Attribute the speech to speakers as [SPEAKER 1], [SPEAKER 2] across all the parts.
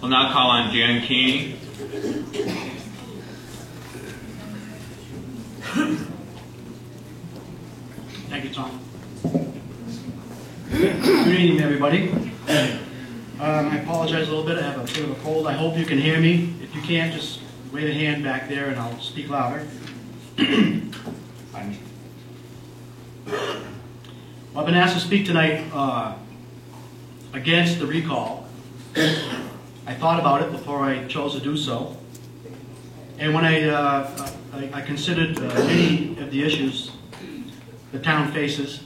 [SPEAKER 1] We'll now call on Jan Keeney.
[SPEAKER 2] Thank you, Tom. Good evening, everybody. I apologize a little bit. I have a bit of a cold. I hope you can hear me. If you can't, just wave a hand back there and I'll speak louder. I've been asked to speak tonight against the recall. I thought about it before I chose to do so. And when I considered many of the issues the town faces,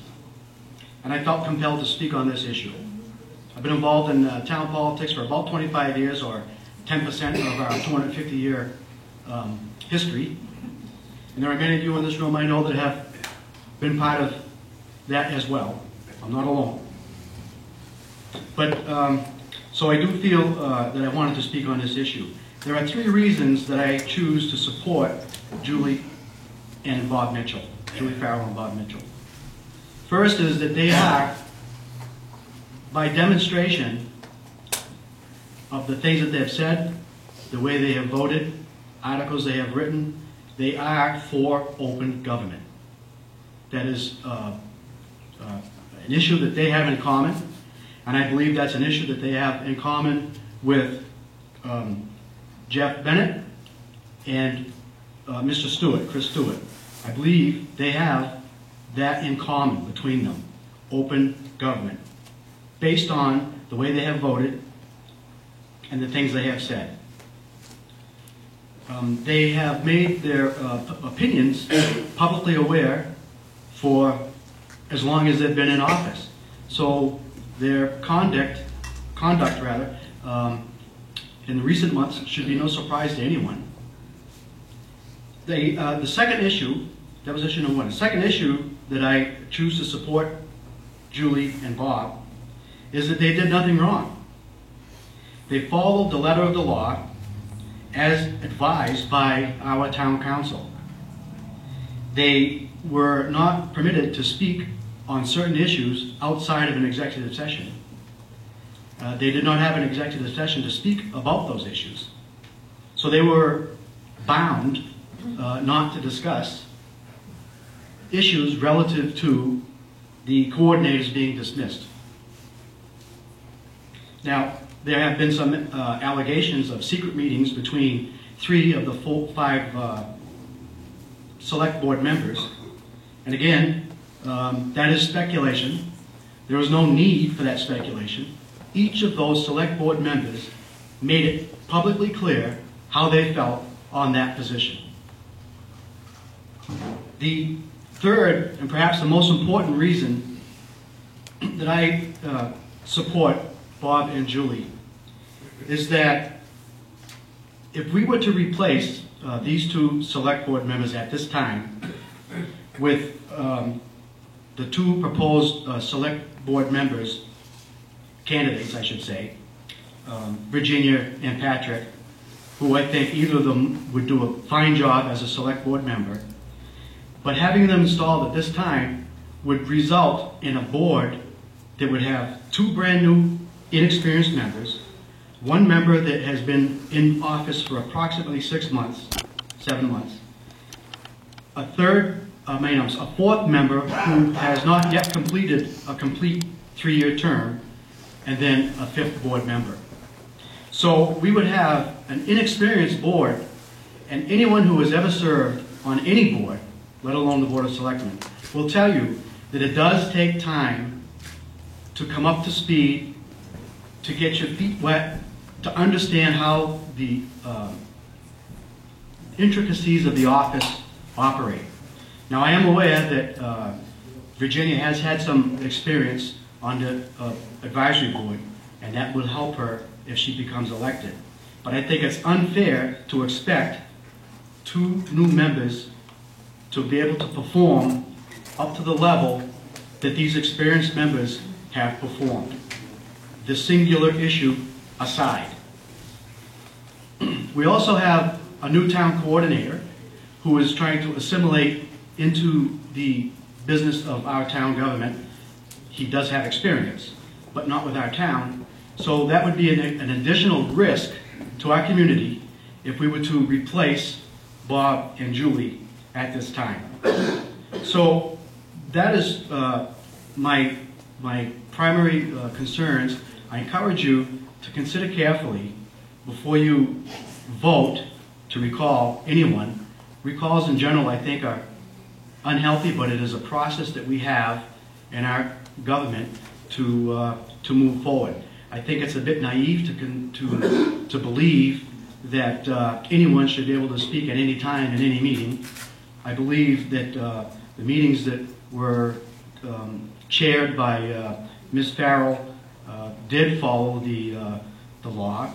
[SPEAKER 2] and I felt compelled to speak on this issue. I've been involved in town politics for about 25 years, or 10% of our 250-year history. And there are many of you in this room I know that have been part of that as well. I'm not alone. But, so I do feel that I wanted to speak on this issue. There are 3 reasons that I choose to support Julie and Bob Mitchell, Julie Farrell and Bob Mitchell. First is that they are, by demonstration of the things that they have said, the way they have voted, articles they have written, they are for open government. That is an issue that they have in common, and I believe that's an issue that they have in common with Jeff Bennett and Mr. Stewart, Chris Stewart. I believe they have that in common between them, open government, based on the way they have voted and the things they have said. They have made their opinions publicly aware for as long as they've been in office. So their conduct in the recent months should be no surprise to anyone. The second issue, that was issue number 1. The second issue that I choose to support Julie and Bob is that they did nothing wrong. They followed the letter of the law as advised by our town council. They were not permitted to speak on certain issues outside of an executive session. They did not have an executive session to speak about those issues. So they were bound not to discuss issues relative to the coordinators being dismissed. Now, there have been some allegations of secret meetings between 3 of the 5 select board members. And again, that is speculation. There was no need for that speculation. Each of those select board members made it publicly clear how they felt on that position. The third, and perhaps the most important reason that I support Bob and Julie is that if we were to replace these 2 select board members at this time with the 2 proposed select board members, candidates I should say, Virginia and Patrick, who I think either of them would do a fine job as a select board member, but having them installed at this time would result in a board that would have 2 brand new inexperienced members, 1 member that has been in office for approximately 7 months, a 4th member who has not yet completed a complete 3-year term, and then a 5th board member. So we would have an inexperienced board, and anyone who has ever served on any board, let alone the Board of Selectmen, will tell you that it does take time to come up to speed, to get your feet wet, to understand how the intricacies of the office operate. Now, I am aware that Virginia has had some experience on the advisory board, and that will help her if she becomes elected. But I think it's unfair to expect 2 new members to be able to perform up to the level that these experienced members have performed. The singular issue aside. We also have a new town coordinator who is trying to assimilate into the business of our town government. He does have experience, but not with our town. So that would be an additional risk to our community if we were to replace Bob and Julie at this time. So that is my primary concerns. I encourage you to consider carefully before you vote to recall anyone. Recalls in general, I think, are unhealthy, but it is a process that we have in our government to move forward. I think it's a bit naive to believe that anyone should be able to speak at any time in any meeting. I believe that the meetings that were chaired by Ms. Farrell did follow the law,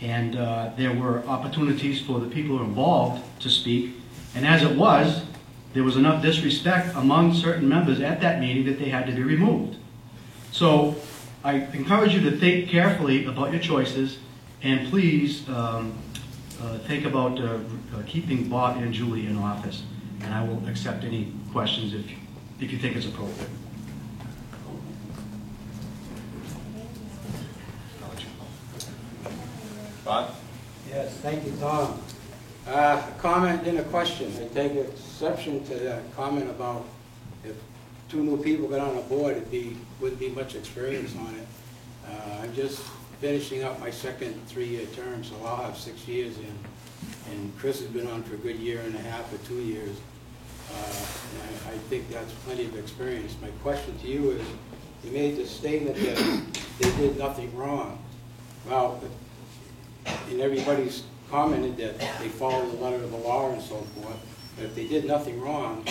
[SPEAKER 2] and there were opportunities for the people involved to speak. And as it was, there was enough disrespect among certain members at that meeting that they had to be removed. So I encourage you to think carefully about your choices, and please think about keeping Bob and Julie in office. And I will accept any questions if you think it's appropriate.
[SPEAKER 1] Bob?
[SPEAKER 3] Yes, thank you, Tom. A comment and a question. I take exception to that comment about if two new people got on a board, wouldn't be much experience on it. I'm just finishing up my second 3-year term, so I'll have 6 years in. And Chris has been on for a good 1.5 or 2 years. And I think that's plenty of experience. My question to you is, you made the statement that they did nothing wrong. Well, and everybody's commented that they followed the letter of the law and so forth. But if they did nothing wrong,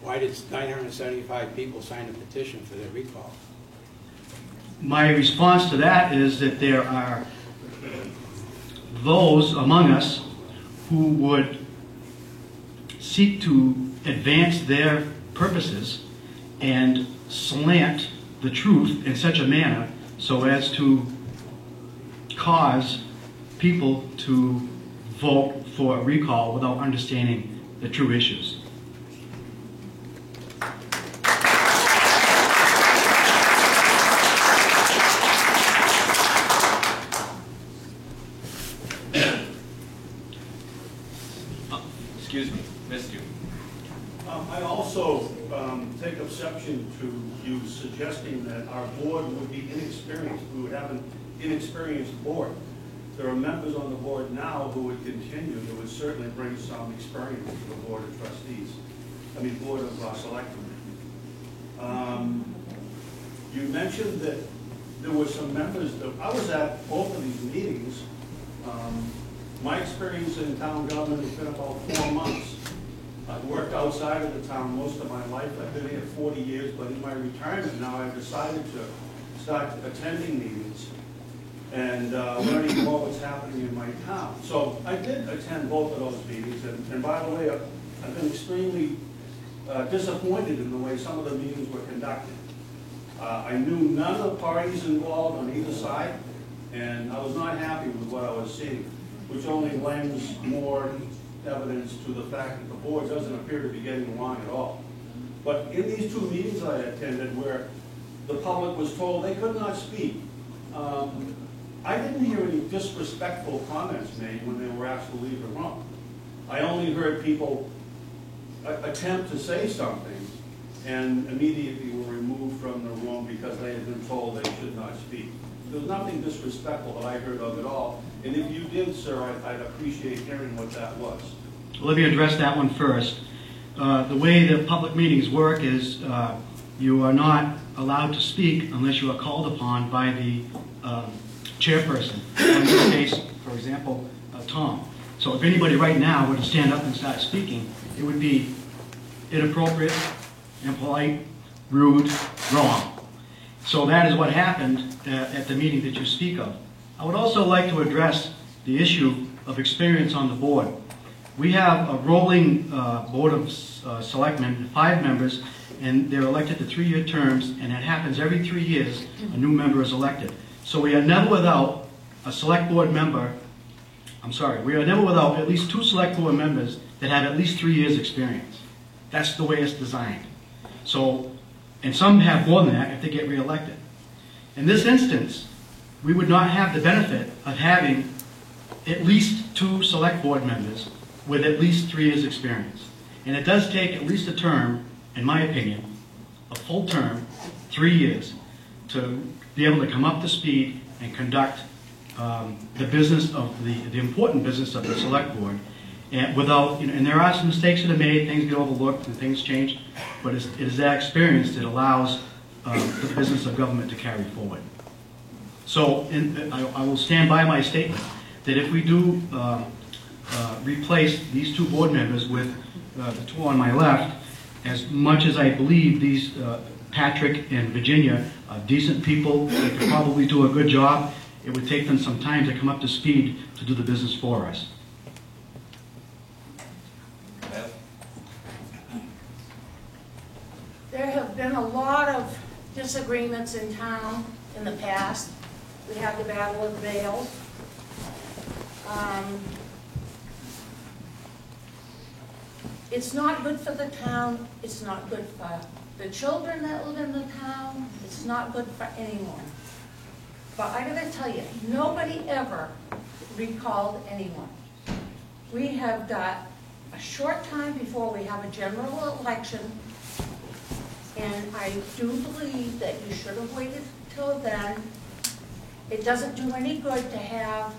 [SPEAKER 3] why did 975 people sign a petition for their recall?
[SPEAKER 2] My response to that is that there are those among us who would seek to advance their purposes and slant the truth in such a manner so as to cause people to vote for a recall without understanding the true issues.
[SPEAKER 1] Excuse me, missed you.
[SPEAKER 4] I also take exception to you suggesting that our board would be inexperienced. We would have an inexperienced board. There are members on the board now who would continue, that would certainly bring some experience to the Board of Trustees, Board of Selectmen. You mentioned that there were some members, I was at both of these meetings. My experience in town government has been about 4 months. I've worked outside of the town most of my life. I've been here 40 years, but in my retirement now I've decided to start attending meetings and learning more what's happening in my town. So I did attend both of those meetings, and by the way, I've been extremely disappointed in the way some of the meetings were conducted. I knew none of the parties involved on either side, and I was not happy with what I was seeing, which only lends more evidence to the fact that the board doesn't appear to be getting along at all. But in these 2 meetings I attended where the public was told they could not speak, I didn't hear any disrespectful comments made when they were asked to leave the room. I only heard people attempt to say something and immediately were removed from the room because they had been told they should not speak. There was nothing disrespectful that I heard of at all. And if you did, sir, I'd appreciate hearing what that was.
[SPEAKER 2] Let me address that one first. The way the public meetings work is you are not allowed to speak unless you are called upon by the chairperson. In this case, for example, Tom. So if anybody right now were to stand up and start speaking, it would be inappropriate, impolite, rude, wrong. So that is what happened at the meeting that you speak of. I would also like to address the issue of experience on the board. We have a rolling Board of Selectmen, 5 members, and they're elected to 3-year terms, and it happens every 3 years, a new member is elected. So we are never without a select board member, we are never without at least 2 select board members that have at least 3 years experience. That's the way it's designed. So, and some have more than that if they get reelected. In this instance, we would not have the benefit of having at least 2 select board members with at least 3 years' experience. And it does take at least a term, in my opinion, a full term, 3 years, to be able to come up to speed and conduct the business of the important business of the select board, and without, and there are some mistakes that are made, things get overlooked and things change, but it is that experience that allows the business of government to carry forward. So I will stand by my statement that if we do replace these 2 board members with the 2 on my left, as much as I believe these Patrick and Virginia are decent people, they could probably do a good job, it would take them some time to come up to speed to do the business for us.
[SPEAKER 5] There have been a lot of disagreements in town in the past. We had the Battle of the Vale. It's not good for the town. It's not good for the children that live in the town. It's not good for anyone. But I gotta tell you, nobody ever recalled anyone. We have got a short time before we have a general election, and I do believe that you should have waited till then. It doesn't do any good to have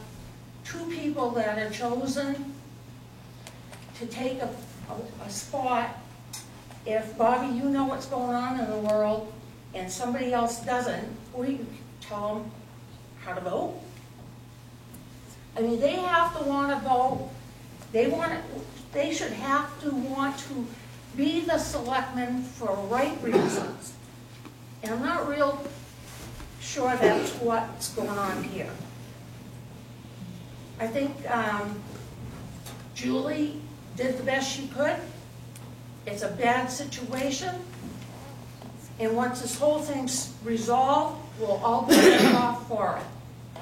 [SPEAKER 5] 2 people that are chosen to take a spot. If, Bobby, you know what's going on in the world, and somebody else doesn't, what do you tell them how to vote? I mean, they have to want to vote. They should have to want to be the selectmen for right reasons. And I'm not real sure that's what's going on here. I think Julie did the best she could. It's a bad situation. And once this whole thing's resolved, we'll all be better off for it.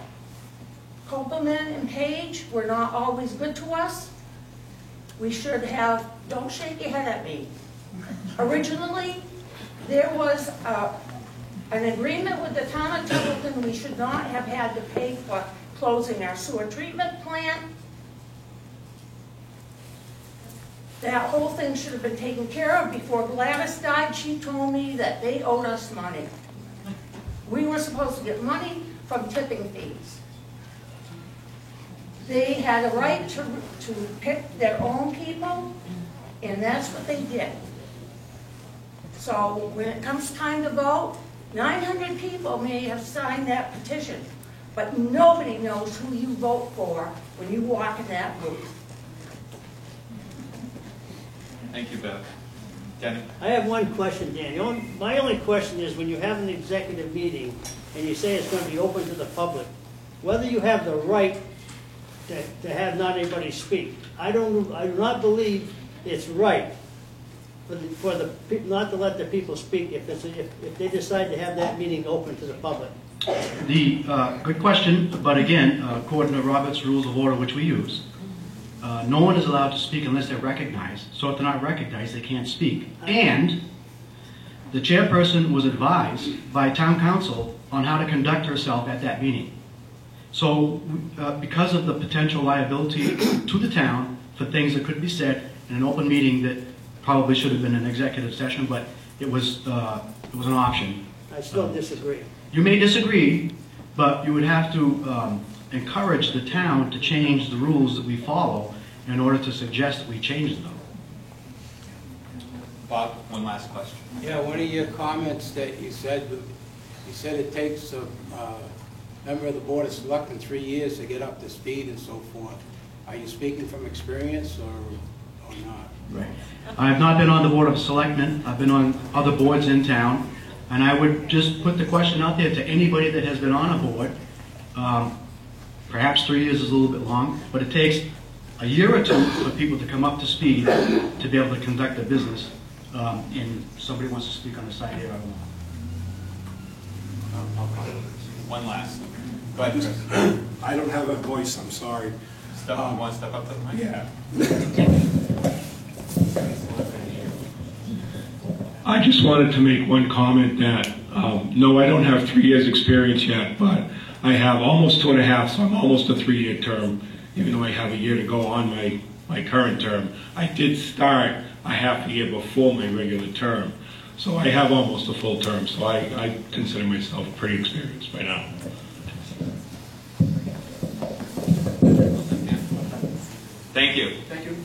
[SPEAKER 5] Kopelman and Page were not always good to us. We should have, don't shake your head at me. Originally, there was an agreement with the town of Templeton. We should not have had to pay for closing our sewer treatment plant. That whole thing should have been taken care of. Before Gladys died, she told me that they owed us money. We were supposed to get money from tipping fees. They had a right to pick their own people, and that's what they did. So when it comes time to vote, 900 people may have signed that petition, but nobody knows who you vote for when you walk in that booth.
[SPEAKER 1] Thank you, Beth. Denny?
[SPEAKER 6] I have one question, Dan. My only question is, when you have an executive meeting and you say it's going to be open to the public, whether you have the right to have not anybody speak. I do not believe it's right not to let the people speak if they decide to have that meeting open to the public.
[SPEAKER 2] Good question, but again, according to Robert's Rules of Order, which we use, no one is allowed to speak unless they're recognized. So if they're not recognized, they can't speak. And the chairperson was advised by town council on how to conduct herself at that meeting. So because of the potential liability to the town for things that could be said in an open meeting that probably should have been an executive session, but it was an option.
[SPEAKER 6] I still disagree.
[SPEAKER 2] You may disagree, but you would have to encourage the town to change the rules that we follow in order to suggest that we change them.
[SPEAKER 1] Bob, one last question.
[SPEAKER 3] Yeah, one of your comments that you said it takes a member of the Board of Selectmen 3 years to get up to speed and so forth. Are you speaking from experience or not?
[SPEAKER 2] Right. I have not been on the Board of Selectmen. I've been on other boards in town. And I would just put the question out there to anybody that has been on a board. Perhaps 3 years is a little bit long, but it takes a year or 2 for people to come up to speed to be able to conduct their business. And somebody wants to speak on the side here, I don't know.
[SPEAKER 1] One last. Go ahead, Chris.
[SPEAKER 7] I don't have a voice, I'm sorry.
[SPEAKER 1] You want to step up to the mic?
[SPEAKER 7] Yeah. I just wanted to make one comment that, no, I don't have 3 years experience yet, but I have almost 2.5, so I'm almost a 3-year term, even though I have a year to go on my current term. I did start a half a year before my regular term, so I have almost a full term, so I consider myself pretty experienced by now.
[SPEAKER 1] Thank you.
[SPEAKER 2] Thank you.